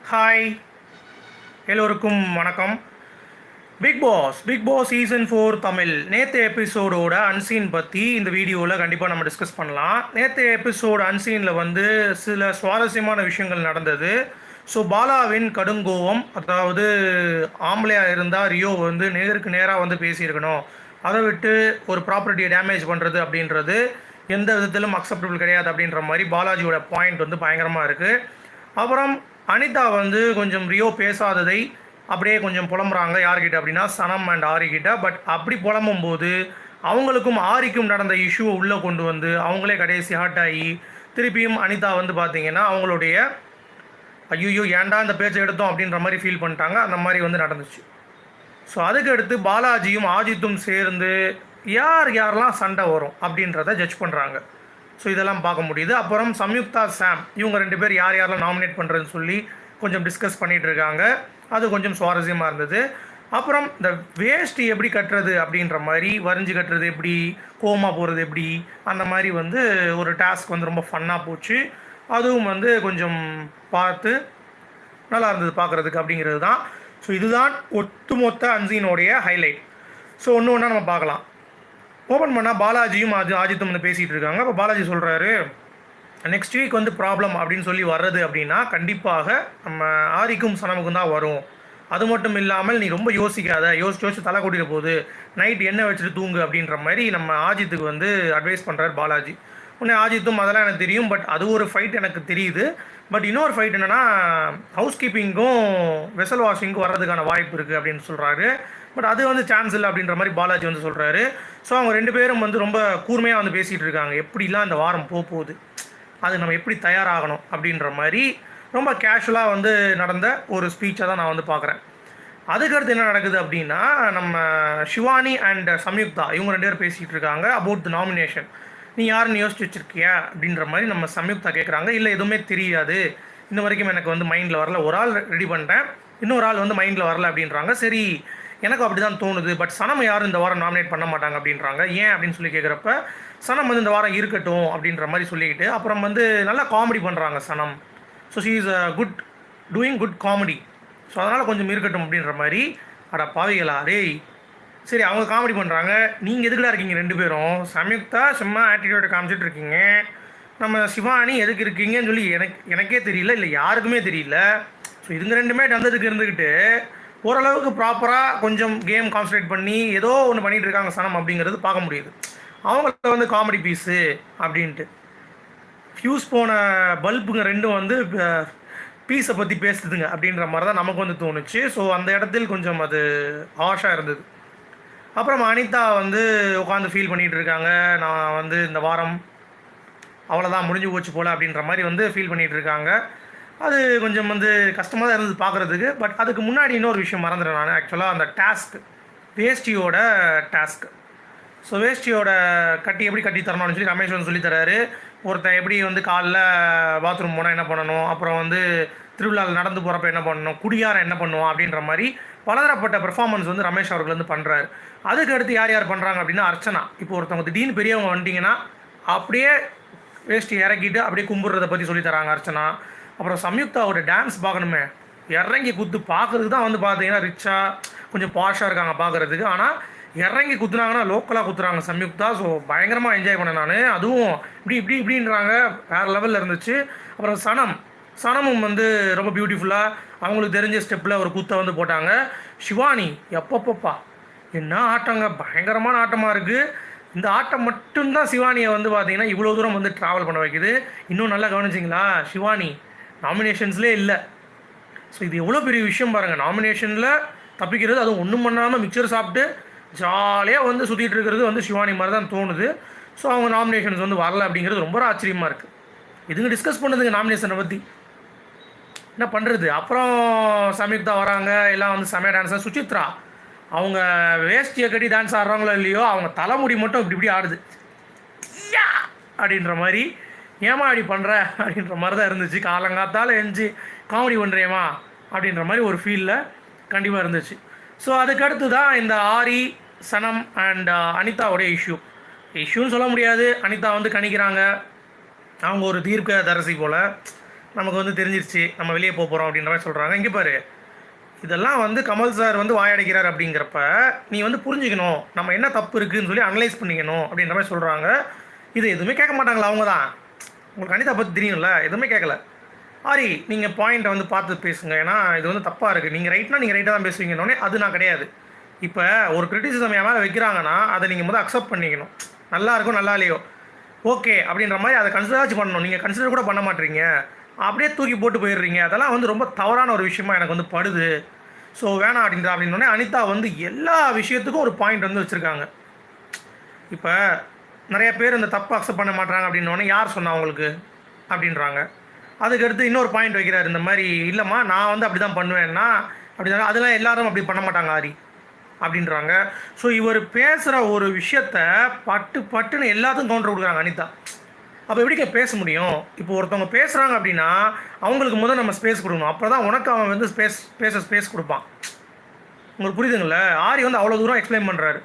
Hi, எல்லோருக்கும் வணக்கம். Big Boss season 4 Tamil நேற்று எபிசோடோட அன்சீன் பற்றி இந்த வீடியோவில் கண்டிப்பாக நம்ம டிஸ்கஸ் பண்ணலாம். நேற்று எபிசோடு அன்சீனில் வந்து சில சுவாரஸ்யமான விஷயங்கள் நடந்தது. ஸோ பாலாவின் கடுங்கோவம், அதாவது ஆம்பளையாக இருந்தால் ரியோ வந்து நேருக்கு நேராக வந்து பேசியிருக்கணும், அதை விட்டு ஒரு ப்ராப்பர்ட்டியை டேமேஜ் பண்ணுறது அப்படின்றது எந்த விதத்திலும் அக்செப்டபிள் கிடையாது அப்படின்ற மாதிரி பாலாஜியோட பாயிண்ட் வந்து பயங்கரமாக இருக்குது. அப்புறம் அனிதா வந்து கொஞ்சம் ரியோ பேசாததை அப்படியே கொஞ்சம் புலம்புறாங்க. யார்கிட்ட அப்படின்னா சனம் அண்ட் ஆரிக்கிட்ட. பட் அப்படி புலம்பும்போது அவங்களுக்கும் ஆரிக்கும் நடந்த இஷ்யூவை உள்ளே கொண்டு வந்து அவங்களே கடைசி ஹார்ட் ஆகி திருப்பியும் அனிதா வந்து பார்த்திங்கன்னா அவங்களுடைய ஐயோ ஏன்டா இந்த பேச்சை எடுத்தோம் அப்படின்ற மாதிரி ஃபீல் பண்ணிட்டாங்க. அந்த மாதிரி வந்து நடந்துச்சு. ஸோ அதுக்கு அடுத்து பாலாஜியும் ஆஜித்தும் சேர்ந்து யாரெல்லாம் சண்டை வரும் அப்படின்றத ஜட்ஜ் பண்ணுறாங்க. ஸோ இதெல்லாம் பார்க்க முடியுது. அப்புறம் சம்யுக்தா, சாம் இவங்க 2 பேர் யாரெல்லாம் நாமினேட் பண்ணுறதுன்னு சொல்லி கொஞ்சம் டிஸ்கஸ் பண்ணிகிட்டு இருக்காங்க. அது கொஞ்சம் சுவாரஸ்யமாக இருந்தது. அப்புறம் இந்த வேஷ்டி எப்படி கட்டுறது அப்படின்ற மாதிரி, வரைஞ்சி கட்டுறது எப்படி, கோமா போகிறது எப்படி, அந்த மாதிரி வந்து ஒரு டாஸ்க் வந்து ரொம்ப ஃபன்னாக போச்சு. அதுவும் வந்து கொஞ்சம் பார்த்து நல்லா இருந்தது பார்க்குறதுக்கு அப்படிங்கிறது தான். ஸோ இதுதான் ஒட்டுமொத்த அன்சீனோடைய ஹைலைட். ஸோ ஒன்று ஒன்றா நம்ம பார்க்கலாம். ஓப்பன் பண்ணால் பாலாஜியும் ஆஜித்தும் வந்து பேசிகிட்டு இருக்காங்க. அப்போ பாலாஜி சொல்கிறாரு, நெக்ஸ்ட் வீக் வந்து ப்ராப்ளம் அப்படின்னு சொல்லி வர்றது அப்படின்னா கண்டிப்பாக நம்ம ஆரிக்கும் சனமுக்கும் தான் வரும். அது மட்டும் இல்லாமல் நீ ரொம்ப யோசிக்காத, யோசிச்சு தலை கூட்டிகிட்டு போகுது, நைட் எண்ணெய் வச்சுட்டு தூங்கு அப்படின்ற மாதிரி நம்ம ஆஜித்துக்கு வந்து அட்வைஸ் பண்ணுறாரு பாலாஜி. உடனே ஆஜித்தும் அதெல்லாம் எனக்கு தெரியும், பட் அது ஒரு ஃபைட் எனக்கு தெரியுது. பட் இன்னொரு ஃபைட் என்னென்னா ஹவுஸ் கீப்பிங்கும் வெசல் வாஷிங்கும் வர்றதுக்கான வாய்ப்பு இருக்குது அப்படின்னு சொல்கிறாரு. பட் அது வந்து சான்ஸ் இல்லை அப்படின்ற மாதிரி பாலாஜி வந்து சொல்கிறாரு. ஸோ அவங்க 2 பேரும் வந்து ரொம்ப கூர்மையாக வந்து பேசிகிட்டு இருக்காங்க. எப்படிலாம் இந்த வாரம் போகுது, அது நம்ம எப்படி தயாராகணும் அப்படின்ற மாதிரி ரொம்ப கேஷுவலாக வந்து நடந்த ஒரு ஸ்பீச்சை தான் நான் வந்து பார்க்குறேன். அதுக்கடுத்து என்ன நடக்குது அப்படின்னா, நம்ம ஷிவானி அண்ட் சம்யுக்தா இவங்க 2 பேர் பேசிகிட்டு இருக்காங்க அபவுட் த நாமினேஷன். நீ யாருன்னு யோசிச்சு வச்சுருக்கியா அப்படின்ற மாதிரி நம்ம சம்யுக்தா கேட்குறாங்க. இல்லை எதுவுமே தெரியாது, இன்ன வரைக்கும் எனக்கு வந்து மைண்டில் வரல, ஒரு ஆள் ரெடி பண்ணிட்டேன், இன்னொரு ஆள் வந்து மைண்டில் வரல அப்படின்றாங்க. சரி, எனக்கு அப்படி தான் தோணுது, பட் சனம் யாரும் இந்த வாரம் நாமினேட் பண்ண மாட்டாங்க அப்படின்றாங்க. ஏன் அப்படின்னு சொல்லி கேட்குறப்ப சனம் வந்து இந்த வாரம் இருக்கட்டும் அப்படின்ற மாதிரி சொல்லிக்கிட்டு அப்புறம் வந்து நல்லா காமெடி பண்ணுறாங்க சனம். So she is good doing good comedy. So அதனால் கொஞ்சம் இருக்கட்டும் அப்படின்ற மாதிரி. அட பாவிகளா டேய், சரி அவங்க காமெடி பண்ணுறாங்க, நீங்கள் எதுக்குடா இருக்கீங்க 2 பேரும்? சம்யுக்தா சும்மா ஆட்டிடியூட்டை காமிச்சிட்டு இருக்கீங்க, நம்ம சிவானி எதுக்கு இருக்கீங்கன்னு சொல்லி எனக்கே தெரியல, இல்லை யாருக்குமே தெரியல. ஸோ இதுங்க 2மே டந்ததுக்கு இருந்துக்கிட்டு ஓரளவுக்கு ப்ராப்பராக கொஞ்சம் கேம் கான்சன்ட்ரேட் பண்ணி ஏதோ ஒன்று பண்ணிகிட்டு இருக்காங்க சனம் அப்படிங்கிறது பார்க்க முடியுது. அவங்கள வந்து காமெடி பீஸு அப்படின்ட்டு ஃப்யூஸ் போன பல்புங்க 2ம் வந்து பீஸை பற்றி பேசுதுங்க அப்படின்ற மாதிரி தான் நமக்கு வந்து தோணுச்சு. ஸோ அந்த இடத்தில் கொஞ்சம் அது ஹாஷாக இருந்தது. அப்புறம் அனிதா வந்து உட்காந்து ஃபீல் பண்ணிகிட்டு இருக்காங்க, நான் வந்து இந்த வாரம் அவ்வளோதான் முடிஞ்சு போச்சு போல் அப்படின்ற மாதிரி வந்து ஃபீல் பண்ணிகிட்டு இருக்காங்க. அது கொஞ்சம் வந்து கஷ்டமாக தான் இருந்தது பார்க்குறதுக்கு. பட் அதுக்கு முன்னாடி இன்னொரு விஷயம் மறந்துடுறேன் நான். ஆக்சுவலாக அந்த டாஸ்க், வேஷ்டியோட டாஸ்க். ஸோ வேஷ்டியோட எப்படி கட்டி தரணும்னு சொல்லி ரமேஷ் வந்து சொல்லித்தராரு. ஒருத்தன் எப்படி வந்து காலைல பாத்ரூம் போனால் என்ன பண்ணணும், அப்புறம் வந்து திருவிழாவில் நடந்து போகிறப்ப என்ன பண்ணணும், குடியாரம் என்ன பண்ணுவான் அப்படின்ற மாதிரி பலதரப்பட்ட பெர்ஃபார்மன்ஸ் வந்து ரமேஷ் அவர்கள் வந்து பண்ணுறாரு. அதுக்கு அடுத்து யார் பண்ணுறாங்க அப்படின்னா அர்ச்சனா. இப்போ ஒருத்தவங்க திடீர்னு பெரியவங்க வந்துட்டிங்கன்னா அப்படியே வேஷ்டி இறக்கிட்டு அப்படியே கும்பிட்றதை பற்றி சொல்லித்தராங்க அர்ச்சனா. அப்புறம் சம்யுக்தாவோட டான்ஸ் பார்க்கணுமே, இறங்கி குத்து பார்க்குறதுக்கு தான் வந்து பார்த்தீங்கன்னா ரிச்சாக கொஞ்சம் பாஷாக இருக்காங்க பார்க்குறதுக்கு. ஆனால் இறங்கி குத்துனாங்கன்னா லோக்கலாக குத்துறாங்க சம்யுக்தா. ஸோ பயங்கரமாக என்ஜாய் பண்ணேன் நான். அதுவும் இப்படின்றாங்க, வேறு லெவலில் இருந்துச்சு. அப்புறம் சனமும் வந்து ரொம்ப பியூட்டிஃபுல்லாக அவங்களுக்கு தெரிஞ்ச ஸ்டெப்பில் ஒரு குத்தை வந்து போட்டாங்க. ஷிவானி எப்பப்பப்பா என்ன ஆட்டங்க, பயங்கரமான ஆட்டமாக இருக்குது. இந்த ஆட்டம் மட்டும்தான் சிவானியை வந்து பார்த்தீங்கன்னா இவ்வளோ தூரம் வந்து ட்ராவல் பண்ண வைக்குது. இன்னும் நல்லா கவனிச்சிங்களா, சிவானி நாமினேஷன்ஸ்லேயே இல்லை. ஸோ இது எவ்வளோ பெரிய விஷயம் பாருங்கள். நாமினேஷனில் தப்பிக்கிறது, அதுவும் ஒன்றும் பண்ணாமல் மிக்சர் சாப்பிட்டு ஜாலியாக வந்து சுற்றிட்டு இருக்கிறது வந்து சிவானி மாதிரி தான் தோணுது. ஸோ அவங்க நாமினேஷன்ஸ் வந்து வரல அப்படிங்கிறது ரொம்ப ஆச்சரியமாக இருக்குது. இதுங்க டிஸ்கஸ் பண்ணுதுங்க நாமினேஷனை பற்றி, என்ன பண்ணுறது. அப்புறம் சம்யுக்தா வராங்க, எல்லாம் வந்து செமையாக டான்ஸாக. சுசித்ரா அவங்க வேஷ்டியை கட்டி டான்ஸ் ஆடுறாங்களோ இல்லையோ, அவங்க தலைமுடி மட்டும் இப்படி ஆடுது அப்படின்ற மாதிரி. ஏமா அப்படி பண்ணுற அப்படின்ற மாதிரி தான் இருந்துச்சு. காலங்காத்தால் எஞ்சி காமெடி பண்ணுறேம்மா அப்படின்ற மாதிரி ஒரு ஃபீலில் கண்டிப்பாக இருந்துச்சு. ஸோ அதுக்கடுத்து தான் இந்த ஆரி, சனம் அண்ட் அனிதாவுடைய இஷ்யூன்னு சொல்ல முடியாது. அனிதா வந்து கணிக்கிறாங்க, அவங்க ஒரு தீர்க்க தரிசி போல். நமக்கு வந்து தெரிஞ்சிருச்சு நம்ம வெளியே போக போகிறோம் அப்படின்ற மாதிரி சொல்கிறாங்க. இங்கே பாரு, இதெல்லாம் வந்து கமல் சார் வந்து வாயடைக்கிறார் அப்படிங்கிறப்ப நீ வந்து புரிஞ்சுக்கணும் நம்ம என்ன தப்பு இருக்குதுன்னு சொல்லி அனலைஸ் பண்ணிக்கணும் அப்படின்ற மாதிரி சொல்கிறாங்க. இது எதுவுமே கேட்க மாட்டாங்களா அவங்க தான்? உங்களுக்கு அனிதா பற்றி தெரியும்ல, எதுவுமே கேட்கல. ஆரி நீங்கள் பாயிண்ட்டை வந்து பார்த்து பேசுங்க, ஏன்னா இது வந்து தப்பாக இருக்குது. நீங்கள் ரைட்னா நீங்கள் ரைட்டாக தான் பேசுவீங்கன்னொடனே அது நான் கிடையாது. இப்போ ஒரு கிரிட்டிசிசம் என் மேலே வைக்கிறாங்கன்னா அதை நீங்கள் முதல் அக்செப்ட் பண்ணிக்கணும். நல்லா இருக்கும் நல்லா இல்லையோ ஓகே அப்படின்ற மாதிரி அதை கன்சிடராச்சு பண்ணணும். நீங்கள் கன்சிடர் கூட பண்ண மாட்டீங்க, அப்படியே தூக்கி போட்டு போயிடுறீங்க. அதெல்லாம் வந்து ரொம்ப தவறான ஒரு விஷயமா எனக்கு வந்து படுது. ஸோ வேணாம் அப்படின்னோடனே அனிதா வந்து எல்லா விஷயத்துக்கும் ஒரு பாயிண்ட் வந்து வச்சுருக்காங்க. இப்போ நிறைய பேர் இந்த தப்பு அக்செப்ட் பண்ண மாட்டாங்க அப்படின்னோடனே யார் சொன்னா அவங்களுக்கு அப்படின்றாங்க. அதுக்கடுத்து இன்னொரு பாயிண்ட் வைக்கிறார், இந்த மாதிரி இல்லைம்மா நான் வந்து அப்படி தான் பண்ணுவேன்னா அப்படின்னா அதெல்லாம் எல்லாரும் அப்படி பண்ண மாட்டாங்க ஆரி அப்படின்றாங்க. ஸோ இவர் பேசுகிற ஒரு விஷயத்த பட்டுன்னு எல்லாத்துக்கும் கவுண்டர் கொடுக்குறாங்க அனிதா. அப்போ எப்படிங்க பேச முடியும்? இப்போ ஒருத்தவங்க பேசுகிறாங்க அப்படின்னா அவங்களுக்கு முதல் நம்ம ஸ்பேஸ் கொடுக்கணும். அப்போ தான் உனக்கு அவன் வந்து ஸ்பேஸ் கொடுப்பான். உங்களுக்கு புரியுதுங்கள? ஆரி வந்து அவ்வளோ தூரம் எக்ஸ்பிளைன் பண்ணுறாரு.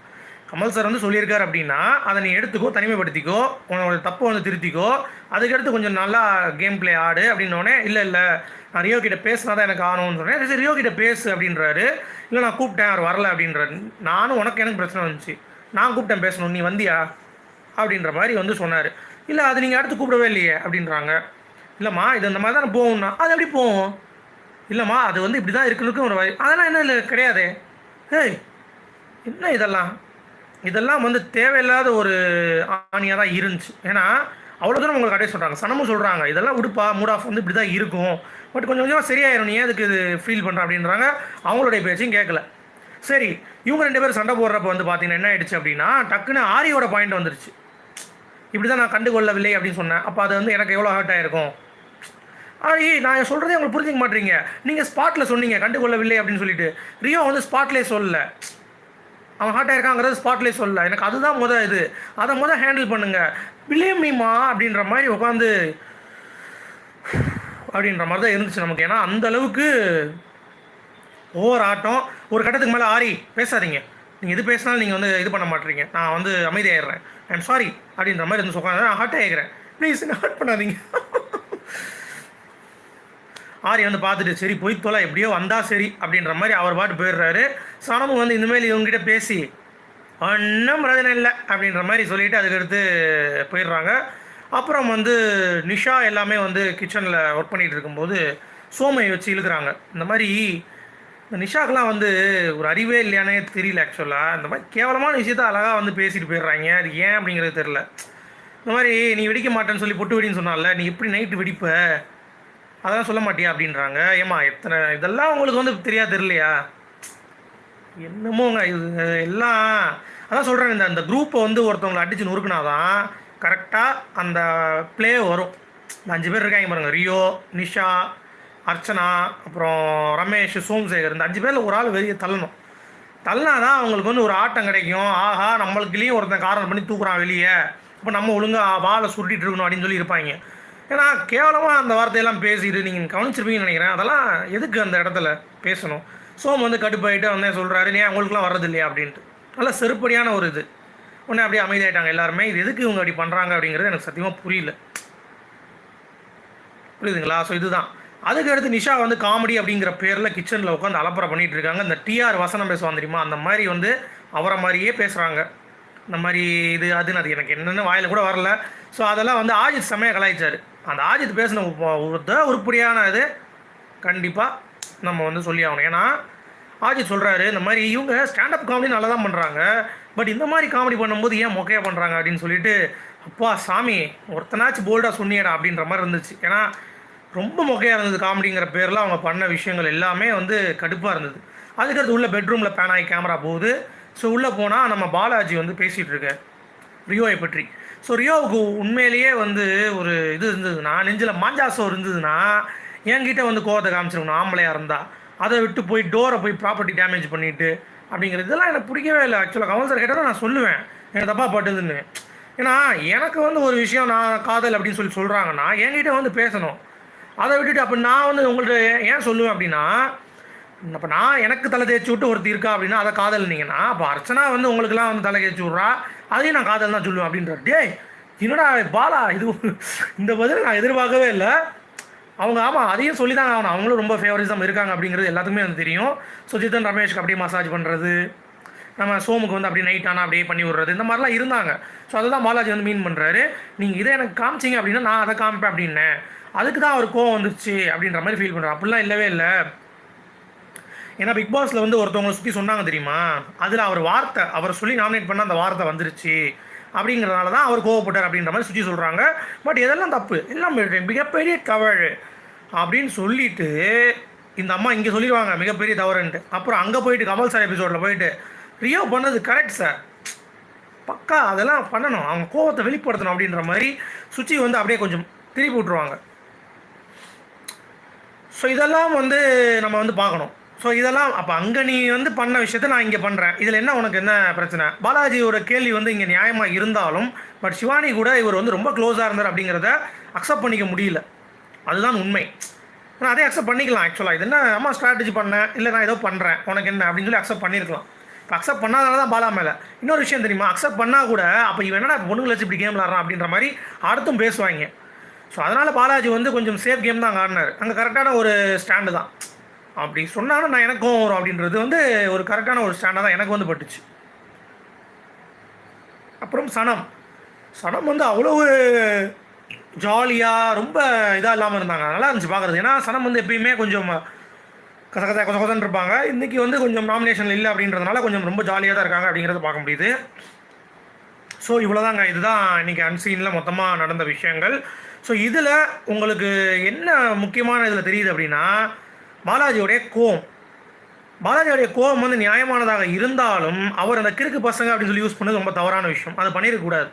கமல் சார் வந்து சொல்லியிருக்காரு அப்படின்னா அதை நீ எடுத்துக்கோ, தனிமைப்படுத்திக்கோ, உன்னோட தப்பை வந்து திருத்திக்கோ, அதுக்கடுத்து கொஞ்சம் நல்லா கேம் பிளே ஆடு அப்படின்னோடனே இல்லை நான் ரியோ கிட்ட பேசினா தான் எனக்கு ஆகணும்னு சொன்னேன். சரி ரியோ கிட்ட பேசு அப்படின்றாரு. இல்லை நான் கூப்பிட்டேன் அவர் வரல அப்படின்றாரு. நானும் எனக்கு பிரச்சனை வந்துச்சு, நான் கூப்பிட்டேன் பேசணும், நீ வந்தியா அப்படின்ற மாதிரி வந்து சொன்னார். இல்லை அது நீங்கள் அடுத்து கூப்பிடவே இல்லையே அப்படின்றாங்க. இல்லைம்மா இது இந்த மாதிரி தானே போகும்னா அது எப்படி போகும்? இல்லைம்மா அது வந்து இப்படி தான் இருக்குன்னு ஒரு வழி, அதெல்லாம் என்ன இல்லை கிடையாது. ஏய் என்ன இதெல்லாம் வந்து தேவையில்லாத ஒரு ஆணியாக தான் இருந்துச்சு. ஏன்னா அவ்வளோ தூரம் உங்களுக்கு அப்படியே சொல்கிறாங்க. சனமும் சொல்கிறாங்க இதெல்லாம் உடுப்பா மூட் ஆஃப் வந்து இப்படி தான் இருக்கும், பட் கொஞ்சம் கொஞ்சமாக சரியாயிரும், நீ அதுக்கு இது ஃபீல் பண்ணுற அப்படின்றாங்க. அவங்களுடைய பேச்சையும் கேட்கல. சரி இவங்க 2 பேரும் சண்டை போடுறப்ப வந்து பார்த்தீங்கன்னா என்ன ஆயிடுச்சு அப்படின்னா டக்குன்னு ஆரியோட பாயிண்ட் வந்துருச்சு. இப்படி தான் நான் கண்டுகொள்ளவில்லை அப்படின்னு சொன்னேன். அப்போ அது வந்து எனக்கு எவ்வளோ ஹர்ட் ஆகிருக்கும். ஆரி நான் சொல்கிறதே உங்களுக்கு புரிஞ்சிக்க மாட்டீங்க. நீங்கள் ஸ்பாட்டில் சொன்னீங்க கண்டுகொள்ளவில்லை அப்படின்னு சொல்லிட்டு. ரியோ வந்து ஸ்பாட்லேயே சொல்லலை, அவன் ஹார்ட் ஆயிருக்காங்கிறது ஸ்பாட்லேயே சொல்லலை. எனக்கு அதுதான் இது அதை ஹேண்டில் பண்ணுங்கள், பிளேம் மீமா அப்படின்ற மாதிரி உட்காந்து அப்படின்ற மாதிரி தான் இருந்துச்சு நமக்கு. ஏன்னா அந்த அளவுக்கு ஓவர் ஆட்டம். ஒரு கட்டத்துக்கு மேலே ஆரி பேசாதீங்க, நீங்கள் எது பேசினாலும் நீங்கள் வந்து இது பண்ண மாட்டீங்க, நான் வந்து அமைதியாகிடுறேன், ஐம் சாரி அப்படின்ற மாதிரி இருந்து உட்காந்து நான் ஹார்ட் ஆகிக்கிறேன், ப்ளீஸ் என்ன ஹார்ட் பண்ணாதீங்க. ஆரி வந்து பார்த்துட்டு சரி போய் தொலை எப்படியோ வந்தால் சரி அப்படின்ற மாதிரி அவர் பாட்டு போயிடுறாரு. சனமும் வந்து இந்தமாரி இவங்ககிட்ட பேசி ஒன்றும் பிரச்சனை இல்லை அப்படின்ற மாதிரி சொல்லிவிட்டு அதுக்கடுத்து போயிடுறாங்க. அப்புறம் வந்து நிஷா எல்லாமே வந்து கிச்சனில் ஒர்க் பண்ணிகிட்டு இருக்கும்போது சோமையை வச்சு இழுக்கிறாங்க. இந்த மாதிரி இந்த நிஷாக்கெலாம் வந்து ஒரு அறிவே இல்லையானே தெரியல. ஆக்சுவலாக இந்த மாதிரி கேவலமான விஷயத்த அழகாக வந்து பேசிட்டு போயிடுறாங்க. அது ஏன் அப்படிங்கிறது தெரில. இந்த மாதிரி நீ வெடிக்க மாட்டேன்னு சொல்லி பொட்டு வெடின்னு சொன்னால, நீ எப்படி நைட்டு வெடிப்ப அதெல்லாம் சொல்ல மாட்டியா அப்படின்றாங்க. ஏம்மா இதெல்லாம் உங்களுக்கு வந்து தெரியலையா? என்னமோங்க இது எல்லாம். அதான் சொல்கிறேன், இந்த குரூப்பை வந்து ஒருத்தவங்களை அடித்து நொறுக்குனாதான் கரெக்டாக அந்த ப்ளே வரும். இந்த 5 பேர் இருக்காங்க பாருங்கள், ரியோ, நிஷா, அர்ச்சனா, அப்புறம் ரமேஷ், சோம்சேகர், இந்த 5 பேரில் ஒரு ஆள் வெளியே தள்ளினா தான் அவங்களுக்கு வந்து ஒரு ஆட்டம் கிடைக்கும். ஆஹா நம்மளுக்குலேயும் ஒருத்தன் காரணம் பண்ணி தூக்குறான் வெளியே, இப்போ நம்ம ஒழுங்காக வாழை சுருட்டிகிட்டு இருக்கணும் அப்படின்னு சொல்லி இருப்பாங்க. ஏன்னா கேவலமாக அந்த வார்த்தையெல்லாம் பேசிட்டு நீங்கள் கவனிச்சிருப்பீங்கன்னு நினைக்கிறேன். அதெல்லாம் எதுக்கு அந்த இடத்துல பேசணும்? சோம் வந்து கடுப்பாயிட்டு வந்து சொல்கிறாரு, நீ அவங்களுக்குலாம் வர்றது இல்லையா அப்படின்ட்டு. நல்லா செருப்படியான ஒரு இது. உடனே அப்படியே அமைதியாயிட்டாங்க எல்லாருமே. இது எதுக்கு இவங்க அப்படி பண்ணுறாங்க அப்படிங்கிறது எனக்கு சத்தியமாக புரியல. புரியுதுங்களா? ஸோ இதுதான். அதுக்கு அடுத்து நிஷா வந்து காமெடி அப்படிங்கிற பேரில் கிச்சனில் உட்காந்து அலப்பறை பண்ணிகிட்டு இருக்காங்க. இந்த டிஆர் வசனம் பேசுவான் தெரியுமா, அந்த மாதிரி வந்து அவரை மாதிரியே பேசுகிறாங்க. இந்த மாதிரி இது அதுன்னு அது எனக்கு என்னென்னு வாயில் கூட வரல. ஸோ அதெல்லாம் வந்து ஆஜித் செம்மையாக கலாய்ச்சார். அந்த ஆஜித் பேசின உருப்படியான இது கண்டிப்பாக நம்ம வந்து சொல்லி ஆகணும். ஏன்னா ஆஜித் சொல்கிறாரு, இந்த மாதிரி இவங்க ஸ்டாண்டப் காமெடி நல்லா தான் பண்ணுறாங்க, பட் இந்த மாதிரி காமெடி பண்ணும்போது ஏன் மொக்கையாக பண்ணுறாங்க அப்படின்னு சொல்லிட்டு, அப்பா சாமி ஒருத்தனாச்சும் போல்டாக சொன்னியடா அப்படின்ற மாதிரி இருந்துச்சு. ஏன்னா ரொம்ப மொக்கையாக இருந்தது காமெடிங்கிற பேரில் அவங்க பண்ண விஷயங்கள் எல்லாமே வந்து கடுப்பாக இருந்தது. அதுக்கடுத்து உள்ள பெட்ரூமில் பேனாகி கேமரா போகுது. ஸோ உள்ளே போனால் நம்ம பாலாஜி வந்து பேசிகிட்டு இருக்கார் ரியோவை பற்றி. ஸோ ரியோவுக்கு உண்மையிலேயே வந்து ஒரு இது இருந்ததுன்னா, நெஞ்சில் மாஞ்சாசம் இருந்ததுன்னா என்கிட்ட வந்து கோவத்தை காமிச்சிருக்கணும் ஆம்பளையாக இருந்தால். அதை விட்டு போய் டோரை போய் ப்ராப்பர்ட்டி டேமேஜ் பண்ணிவிட்டு அப்படிங்கிறது இதெல்லாம் எனக்கு பிடிக்கவே இல்லை. ஆக்சுவலாக கமல் சார் கேட்டால் நான் சொல்லுவேன் எனக்கு தப்பாக பட்டுதுன்னு. ஏன்னா எனக்கு வந்து ஒரு விஷயம் நான் காதல் அப்படின்னு சொல்லி சொல்கிறாங்கன்னா என்கிட்ட வந்து பேசணும். அதை விட்டுட்டு அப்போ நான் வந்து உங்கள்கிட்ட ஏன் சொல்லுவேன் அப்படின்னா, இப்போ நான் எனக்கு தலை தேய்ச்சி விட்டு ஒருத்தர் இருக்கா அப்படின்னா அதை காதல்னீங்கன்னா, அப்போ அர்ச்சனா வந்து உங்களுக்குலாம் வந்து தலை தேய்ச்சி விட்றா, அதையும் நான் காதல் தான் சொல்லுவேன் அப்படின்றார். டே என்னடா பாலா, இது இந்த பதில் நான் எதிர்பார்க்கவே இல்லை. அவங்க ஆமாம் அதையும் சொல்லி தான் ஆகணும். அவங்களும் ரொம்ப ஃபேவரிசம் இருக்காங்க அப்படிங்கிறது எல்லாத்துக்குமே வந்து தெரியும். ஸோ ஜிதன் ரமேஷ்க்கு அப்படியே மசாஜ் பண்ணுறது, நம்ம சோமுக்கு வந்து அப்படியே நைட் ஆனால் அப்படியே பண்ணி விடுறது, இந்த மாதிரிலாம் இருந்தாங்க. ஸோ அதுதான் பாலாஜி வந்து மீன் பண்ணுறாரு. நீங்கள் இதை எனக்கு காமிச்சிங்க அப்படின்னா நான் அதை காமிப்பேன் அப்படின்னேன், அதுக்கு தான் அவர் கோவம் வந்துருச்சு அப்படின்ற மாதிரி ஃபீல் பண்ணுறேன். அப்படிலாம் இல்லவே இல்லை. ஏன்னா பிக் பாஸில் வந்து ஒருத்தவங்களை சுற்றி சொன்னாங்க தெரியுமா, அதில் அவர் வார்த்தை அவரை சொல்லி நாமினேட் பண்ண அந்த வார்த்தை வந்துருச்சு அப்படிங்கிறதுனால தான் அவர் கோவப்பட்டார் அப்படின்ற மாதிரி சுற்றி சொல்கிறாங்க. பட் இதெல்லாம் தப்பு, எல்லாம் மிகப்பெரிய தவறு அப்படின்னு சொல்லிட்டு இந்த அம்மா இங்கே சொல்லிடுவாங்க மிகப்பெரிய தவறுன்ட்டு. அப்புறம் அங்கே போயிட்டு கமல் சார் எபிசோடில் போயிட்டு ரியோ பண்ணது கரெக்ட் சார், பக்கா அதெல்லாம் பண்ணணும், அவங்க கோவத்தை வெளிப்படுத்தணும் அப்படின்ற மாதிரி சுச்சி வந்து அப்படியே கொஞ்சம் திருப்பி விட்ருவாங்க. ஸோ இதெல்லாம் வந்து நம்ம வந்து பார்க்கணும். ஸோ இதெல்லாம் அப்போ அங்கே நீ வந்து பண்ண விஷயத்த நான் இங்கே பண்ணுறேன், இதில் என்ன உனக்கு என்ன பிரச்சனை? பாலாஜியோட கேள்வி வந்து இங்கே நியாயமாக இருந்தாலும் பட் சிவானி கூட இவர் வந்து ரொம்ப க்ளோஸாக இருந்தார் அப்படிங்கிறத அக்செப்ட் பண்ணிக்க முடியல, அதுதான் உண்மை. ஆனால் அதே அக்செப்ட் பண்ணிக்கலாம் ஆக்சுவலாக. இது என்ன அம்மா ஸ்ட்ராட்டஜி பண்ணேன், இல்லை நான் ஏதோ பண்ணுறேன் உனக்கு என்ன அப்படின்னு சொல்லி அக்செப்ட் பண்ணியிருக்கலாம். இப்போ அக்செப்ட் பண்ணாதனால தான் பாலா மேலே இன்னொரு விஷயம் தெரியுமா, அக்செப்ட் பண்ணால் கூட அப்போ இவன் என்னடா பொண்ணுங்களை வச்சு இப்படி கேம் விளாட்றான் அப்படின்ற மாதிரி அடுத்தும் பேசுவாங்க. ஸோ அதனால் பாலாஜி வந்து கொஞ்சம் சேஃப் கேம் தான் ஆடினார், அங்கே கரெக்டான ஒரு ஸ்டாண்டு தான். அப்படி சொன்னாலும் நான் எனக்கும் வரும் அப்படின்றது வந்து ஒரு கரெக்டான ஒரு ஸ்டாண்டாக தான் எனக்கு வந்து பட்டுச்சு. அப்புறம் சனம் வந்து அவ்வளவு ஜாலியாக ரொம்ப இதாக இல்லாமல் இருந்தாங்க, நல்லா இருந்துச்சு பார்க்குறது. ஏன்னா சனம் வந்து எப்பயுமே கொஞ்சம் கொசன்னு இருப்பாங்க, இன்றைக்கி வந்து கொஞ்சம் நாமினேஷன் இல்லை அப்படின்றதுனால கொஞ்சம் ரொம்ப ஜாலியாக தான் இருக்காங்க அப்படிங்கிறத பார்க்க முடியுது. ஸோ இவ்வளோதாங்க, இதுதான் இன்றைக்கி அன்சீனில் மொத்தமாக நடந்த விஷயங்கள். ஸோ இதில் உங்களுக்கு என்ன முக்கியமான இதில் தெரியுது அப்படின்னா, பாலாஜியோடைய கோவம் வந்து நியாயமானதாக இருந்தாலும் அவர் அந்த கிறுக்கு பசங்க அப்படின்னு சொல்லி யூஸ் பண்ணது ரொம்ப தவறான விஷயம், அதை பண்ணியிருக்கக்கூடாது.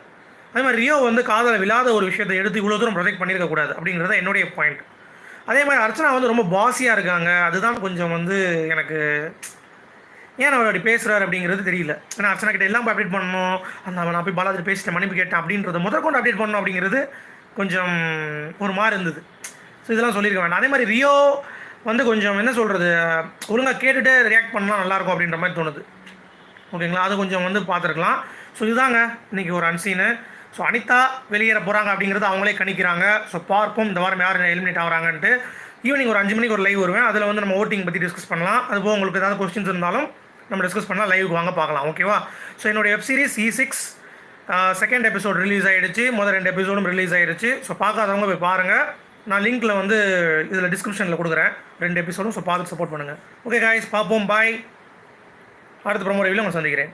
அதே மாதிரி ரியோ வந்து காதலை விழாத ஒரு விஷயத்தை எடுத்து இவ்வளோ தூரம் ப்ரொஜெக்ட் பண்ணியிருக்கக்கூடாது அப்படிங்கிறத என்னுடைய பாயிண்ட். அதே மாதிரி அர்ச்சனா வந்து ரொம்ப பாஸியாக இருக்காங்க, அதுதான் கொஞ்சம் வந்து எனக்கு ஏன் அவர் அப்படி பேசுகிறார் அப்படிங்கிறது தெரியல. ஏன்னா அர்ச்சனா கிட்ட எல்லாம் அப்டேட் பண்ணணும், நான் போய் பாலாஜி பேசிட்டேன் மன்னிப்பு கேட்டேன் அப்படின்றத முதற்கொண்டு அப்டேட் பண்ணணும் அப்படிங்கிறது கொஞ்சம் ஒரு மாதிரி இருந்தது. ஸோ இதெல்லாம் சொல்லியிருக்க வேண்டாம். அதே மாதிரி ரியோ வந்து கொஞ்சம் என்ன சொல்கிறது, ஒழுங்காக கேட்டுகிட்டே ரியாக்ட் பண்ணலாம் நல்லாயிருக்கும் அப்படின்ற மாதிரி தோணுது. ஓகேங்களா, அது கொஞ்சம் வந்து பார்த்துருக்கலாம். ஸோ இதுதாங்க இன்றைக்கி ஒரு அன்சீனு. ஸோ அனிதா வெளியேற போகிறாங்க அப்படிங்கிறது அவங்களே கணிக்கிறாங்க. ஸோ பார்ப்போம் இந்த வாரம் யார் எலிமினேட் ஆகிறாங்கன்ட்டு. ஈவினிங் ஒரு 5 மணிக்கு ஒரு லைவ் வருவேன், அதில் வந்து நம்ம ஓட்டிங் பற்றி டிஸ்கஸ் பண்ணலாம். அதுபோக உங்களுக்கு ஏதாவது கொஸ்டின்ஸ் இருந்தாலும் நம்ம டிஸ்கஸ் பண்ணலாம், லைவுக்கு வாங்க பார்க்கலாம். ஓகேவா? ஸோ என்னோடய web series E6 second episode release ஆகிடுச்சு, முதல் 2 எபிசோடும் ரிலீஸ் ஆகிடுச்சு. ஸோ பார்க்காதவங்க போய் பாருங்கள், நான் லிங்க்கில் வந்து இதில் டிஸ்கிரிப்ஷனில் கொடுக்குறேன் 2 எபிசோடும். ஸோ பார்த்து சப்போர்ட் பண்ணுங்கள். ஓகே காய்ஸ், பார்ப்போம், பாய். அடுத்த ப்ரோமோ ரிவ்யூவில் உங்களை சந்திக்கிறேன்.